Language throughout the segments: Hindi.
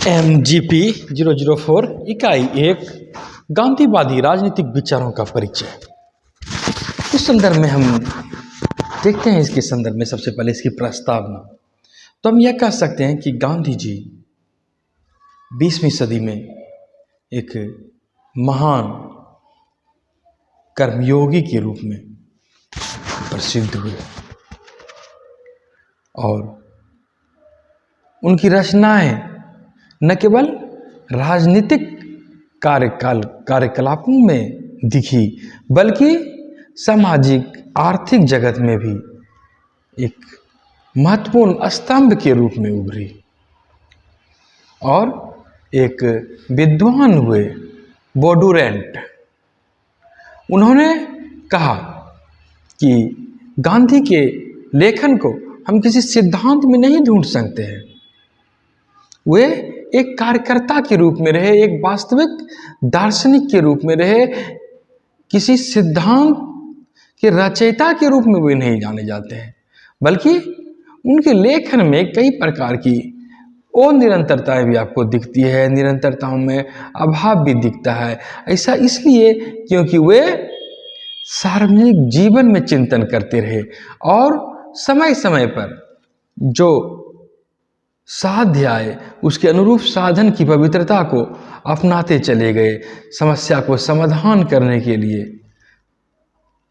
MGP 004 इकाई 1 गांधीवादी राजनीतिक विचारों का परिचय। इस संदर्भ में हम देखते हैं, इसके संदर्भ में सबसे पहले इसकी प्रस्तावना। तो हम यह कह सकते हैं कि गांधी जी 20वीं सदी में एक महान कर्मयोगी के रूप में प्रसिद्ध हुए और उनकी रचनाएं न केवल राजनीतिक कार्यकलापों में दिखी, बल्कि सामाजिक आर्थिक जगत में भी एक महत्वपूर्ण स्तंभ के रूप में उभरी और एक विद्वान हुए बोडुरेंट। उन्होंने कहा कि गांधी के लेखन को हम किसी सिद्धांत में नहीं ढूंढ सकते हैं। वे एक कार्यकर्ता के रूप में रहे, एक वास्तविक दार्शनिक के रूप में रहे, किसी सिद्धांत के रचयिता के रूप में वे नहीं जाने जाते हैं, बल्कि उनके लेखन में कई प्रकार की अनिरंतरताएं भी आपको दिखती है, निरंतरताओं में अभाव भी दिखता है। ऐसा इसलिए क्योंकि वे सार्वजनिक जीवन में चिंतन करते रहे और समय समय पर जो साध्य आए उसके अनुरूप साधन की पवित्रता को अपनाते चले गए। समस्या को समाधान करने के लिए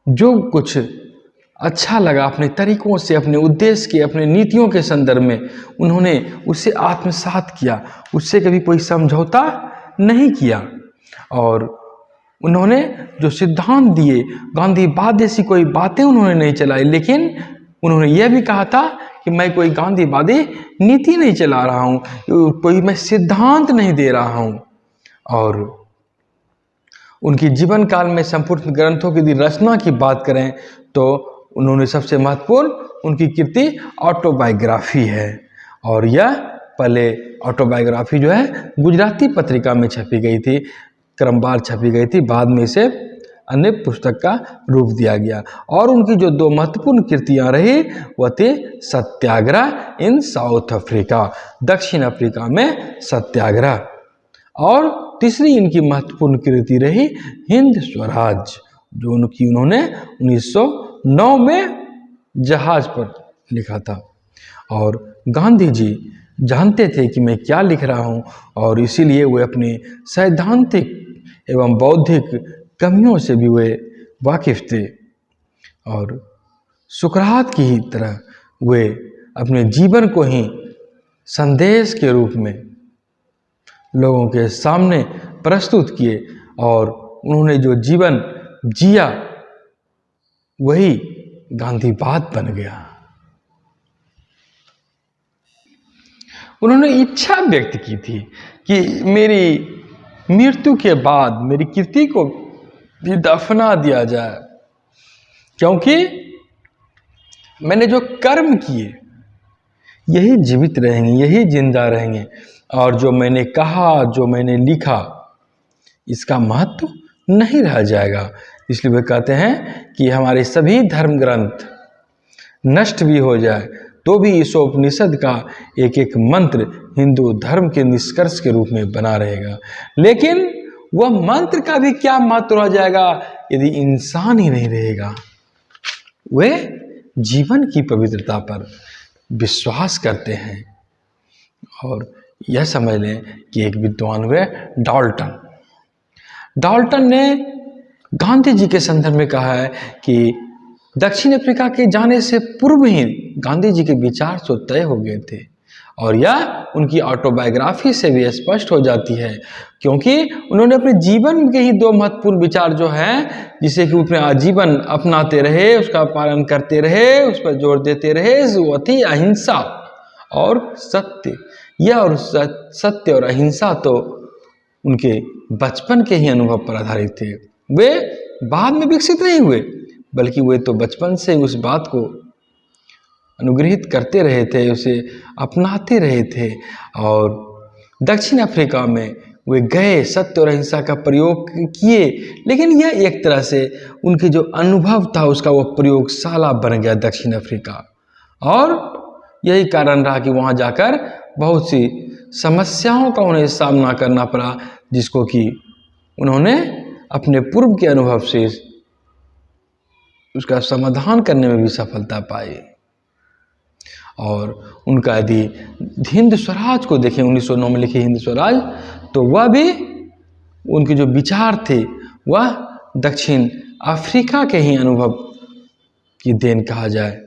जो कुछ अच्छा लगा अपने तरीकों से, अपने उद्देश्य के, अपने नीतियों के संदर्भ में उन्होंने उसे आत्मसात किया, उससे कभी कोई समझौता नहीं किया। और उन्होंने जो सिद्धांत दिए, गांधीवाद जैसी कोई बातें उन्होंने नहीं चलाई, लेकिन उन्होंने यह भी कहा था कि मैं कोई गांधीवादी नीति नहीं चला रहा हूँ, कोई मैं सिद्धांत नहीं दे रहा हूँ। और उनकी जीवन काल में संपूर्ण ग्रंथों की यदि रचना की बात करें तो उन्होंने सबसे महत्वपूर्ण उनकी कृति ऑटोबायोग्राफी है। और यह पहले ऑटोबायोग्राफी जो है गुजराती पत्रिका में छपी गई थी, क्रमवार छपी गई थी, बाद में इसे अन्य पुस्तक का रूप दिया गया। और उनकी जो दो महत्वपूर्ण कृतियां रही वह थी सत्याग्रह इन साउथ अफ्रीका, दक्षिण अफ्रीका में सत्याग्रह, और तीसरी इनकी महत्वपूर्ण कृति रही हिंद स्वराज, जो उन्होंने 1909 में जहाज पर लिखा था। और गांधी जी जानते थे कि मैं क्या लिख रहा हूँ और इसीलिए वे अपने सैद्धांतिक एवं बौद्धिक कमियों से भी वे वाकिफ थे और सुकरात की ही तरह वे अपने जीवन को ही संदेश के रूप में लोगों के सामने प्रस्तुत किए और उन्होंने जो जीवन जिया वही गांधीवाद बन गया। उन्होंने इच्छा व्यक्त की थी कि मेरी मृत्यु के बाद मेरी कृति को भी दफना दिया जाए, क्योंकि मैंने जो कर्म किए यही जीवित रहेंगे, यही जिंदा रहेंगे, और जो मैंने कहा, जो मैंने लिखा, इसका महत्व नहीं रह जाएगा। इसलिए वे कहते हैं कि हमारे सभी धर्म ग्रंथ नष्ट भी हो जाए तो भी इस उपनिषद का एक एक मंत्र हिंदू धर्म के निष्कर्ष के रूप में बना रहेगा। लेकिन वह मंत्र का भी क्या महत्व रह जाएगा यदि इंसान ही नहीं रहेगा। वे जीवन की पवित्रता पर विश्वास करते हैं। और यह समझ लें कि एक विद्वान हुए डाल्टन ने गांधी जी के संदर्भ में कहा है कि दक्षिण अफ्रीका के जाने से पूर्व ही गांधी जी के विचार तो तय हो गए थे, और यह उनकी ऑटोबायोग्राफी से भी स्पष्ट हो जाती है, क्योंकि उन्होंने अपने जीवन के ही दो महत्वपूर्ण विचार जो हैं, जिसे कि अपने आजीवन अपनाते रहे, उसका पालन करते रहे, उस पर जोर देते रहे, वो थी अहिंसा और सत्य। यह और सत्य और अहिंसा तो उनके बचपन के ही अनुभव पर आधारित थे। वे बाद में विकसित नहीं हुए, बल्कि वे तो बचपन से उस बात को अनुग्रहित करते रहे थे, उसे अपनाते रहे थे। और दक्षिण अफ्रीका में वे गए, सत्य और अहिंसा का प्रयोग किए, लेकिन यह एक तरह से उनकी जो अनुभव था उसका वो प्रयोगशाला बन गया दक्षिण अफ्रीका। और यही कारण रहा कि वहाँ जाकर बहुत सी समस्याओं का उन्हें सामना करना पड़ा, जिसको कि उन्होंने अपने पूर्व के अनुभव से उसका समाधान करने में भी सफलता पाई। और उनका यदि हिंद स्वराज को देखें, 1909 में लिखे हिंद स्वराज, तो वह भी उनके जो विचार थे वह दक्षिण अफ्रीका के ही अनुभव की देन कहा जाए।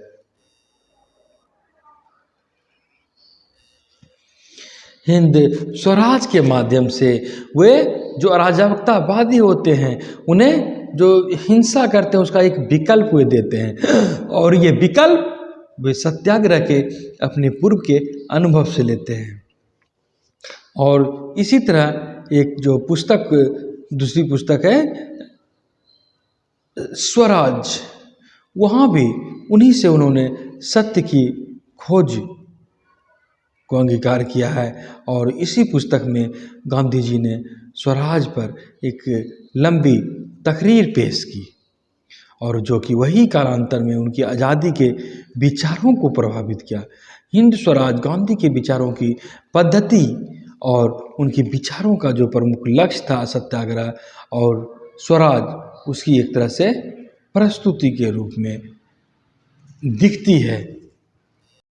हिंद स्वराज के माध्यम से वे जो अराजकतावादी होते हैं उन्हें जो हिंसा करते हैं उसका एक विकल्प वे देते हैं, और ये विकल्प वे सत्याग्रह के अपने पूर्व के अनुभव से लेते हैं। और इसी तरह एक जो पुस्तक, दूसरी पुस्तक है स्वराज, वहाँ भी उन्हीं से उन्होंने सत्य की खोज को अंगीकार किया है। और इसी पुस्तक में गांधी जी ने स्वराज पर एक लंबी तकरीर पेश की, और जो कि वही कालांतर में उनकी आज़ादी के विचारों को प्रभावित किया। हिंद स्वराज गांधी के विचारों की पद्धति और उनके विचारों का जो प्रमुख लक्ष्य था सत्याग्रह, और स्वराज उसकी एक तरह से प्रस्तुति के रूप में दिखती है।